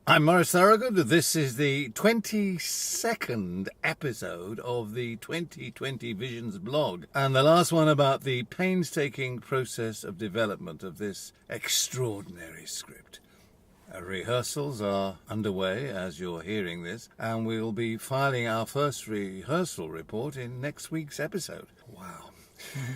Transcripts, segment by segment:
I'm Maurice Thorogood. This is the 22nd episode of the 2020 Visions blog, and the last one about the painstaking process of development of this extraordinary script. Rehearsals are underway as you're hearing this, and we'll be filing our first rehearsal report in next week's episode. Wow.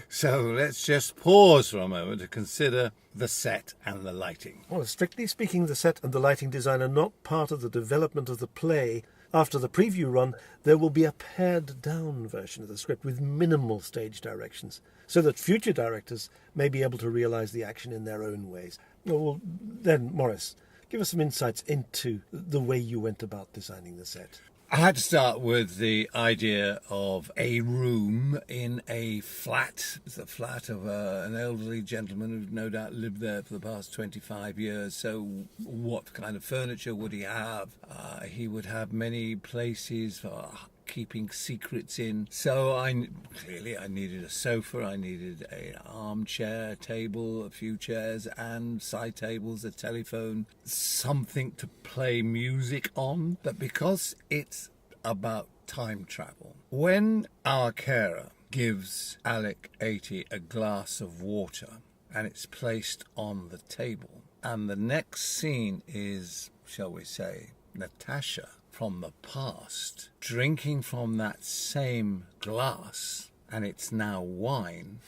So let's just pause for a moment to consider the set and the lighting. Well, strictly speaking, the set and the lighting design are not part of the development of the play. After the preview run, there will be a pared-down version of the script with minimal stage directions, so that future directors may be able to realise the action in their own ways. Well, then, Maurice, give us some insights into the way you went about designing the set. I had to start with the idea of a room in a flat. It's the flat of an elderly gentleman who'd no doubt lived there for the past 25 years. So what kind of furniture would he have? He would have many places for keeping secrets in. So I needed a sofa, I needed an armchair, a table, a few chairs and side tables, a telephone, something to play music on. But because it's about time travel, when our carer gives Alec 80 a glass of water and it's placed on the table, and the next scene is, shall we say, Natasha from the past drinking from that same glass, and it's now wine,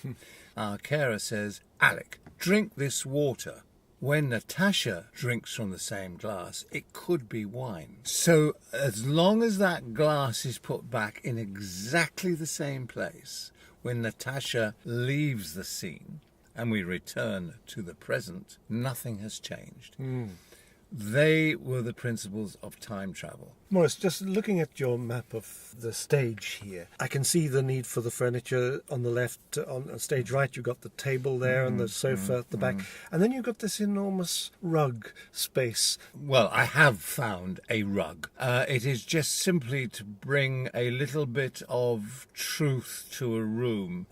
our carer says, Alec, drink this water. When Natasha drinks from the same glass, it could be wine. So as long as that glass is put back in exactly the same place, when Natasha leaves the scene and we return to the present, nothing has changed. They were the principles of time travel. Maurice, just looking at your map of the stage here, I can see the need for the furniture on the left. On stage right, you've got the table there and the sofa at the back. And then you've got this enormous rug space. Well, I have found a rug. It is just simply to bring a little bit of truth to a room.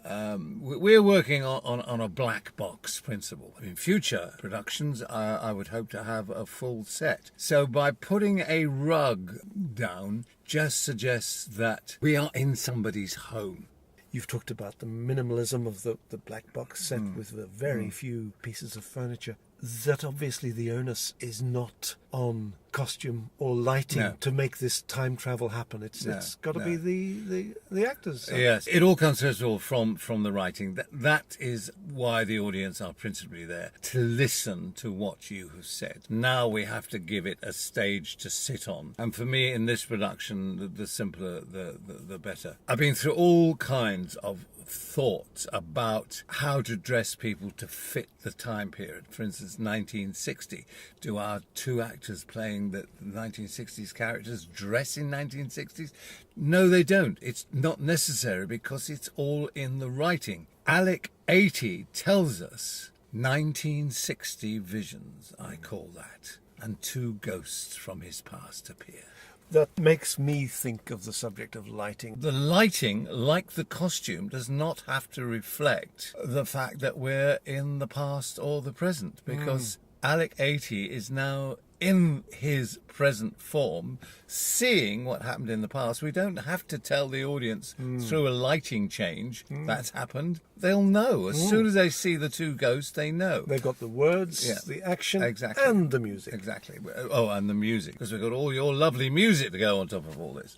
We're working on a black box principle. In future productions, I would hope to have a full set. So by putting a rug down just suggests that we are in somebody's home. You've talked about the minimalism of the black box set with the very few pieces of furniture. That obviously the onus is not on costume or lighting to make this time travel happen. It's got to be the actors. Yes, it all comes first of all from the writing. That is why the audience are principally there, to listen to what you have said. Now we have to give it a stage to sit on. And for me, in this production, the simpler, the better. I've been through all kinds of thoughts about how to dress people to fit the time period. For instance, 1960. Do our two actors playing the 1960s characters dress in 1960s? No, they don't. It's not necessary because it's all in the writing. Alec 80 tells us 1960 visions, I call that, and two ghosts from his past appear. That makes me think of the subject of lighting. The lighting, like the costume, does not have to reflect the fact that we're in the past or the present, because Alec 80 is now in his present form, seeing what happened in the past. We don't have to tell the audience through a lighting change that's happened. They'll know. As soon as they see the two ghosts, they know. They've got the words, the action, and the music. Exactly. Oh, and the music, because we've got all your lovely music to go on top of all this.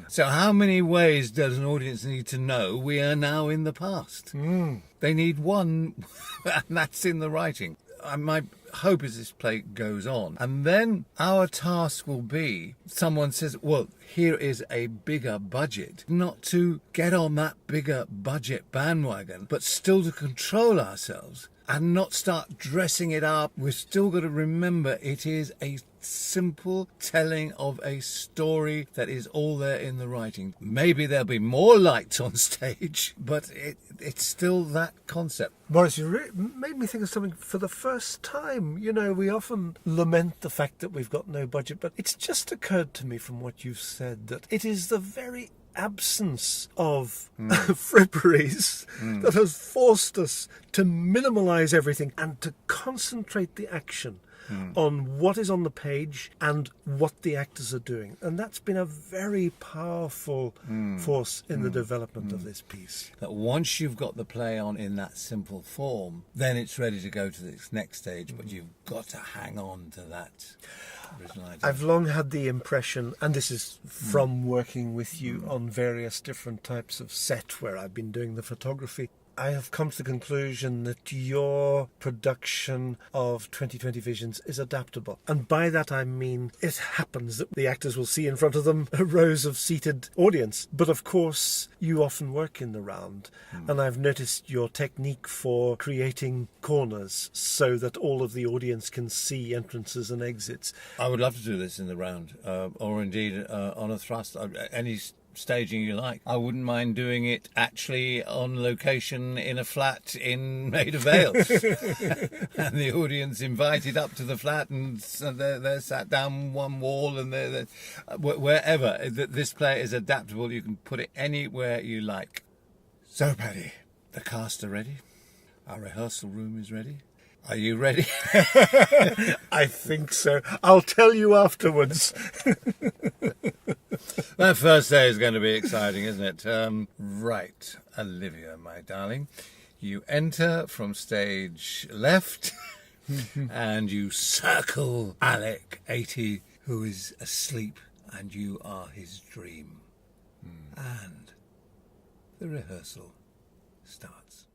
So how many ways does an audience need to know we are now in the past? They need one, and that's in the writing. My hope is this play goes on, and then our task will be, someone says, well, here is a bigger budget, not to get on that bigger budget bandwagon, but still to control ourselves and not start dressing it up. We've still got to remember it is a simple telling of a story that is all there in the writing. Maybe there'll be more lights on stage, but it's still that concept. Maurice, you made me think of something for the first time. You know, we often lament the fact that we've got no budget, but it's just occurred to me from what you've said that it is the very absence of fripperies that has forced us to minimalise everything and to concentrate the action on what is on the page and what the actors are doing. And that's been a very powerful force in the development of this piece. That once you've got the play on in that simple form, then it's ready to go to the next stage, but you've got to hang on to that original idea. I've long had the impression, and this is from working with you on various different types of set where I've been doing the photography, I have come to the conclusion that your production of 2020 Visions is adaptable. And by that I mean it happens that the actors will see in front of them rows of seated audience. But of course, you often work in the round. And I've noticed your technique for creating corners so that all of the audience can see entrances and exits. I would love to do this in the round, or indeed on a thrust. Any staging you like. I wouldn't mind doing it actually on location in a flat in Maida Vale. And the audience invited up to the flat, and they're sat down one wall, and they're wherever. This play is adaptable. You can put it anywhere you like. So, Paddy, the cast are ready. Our rehearsal room is ready. Are you ready? I think so. I'll tell you afterwards. That first day is going to be exciting, isn't it? Right, Olivia, my darling, you enter from stage left and you circle Alec, 80, who is asleep, and you are his dream. And the rehearsal starts.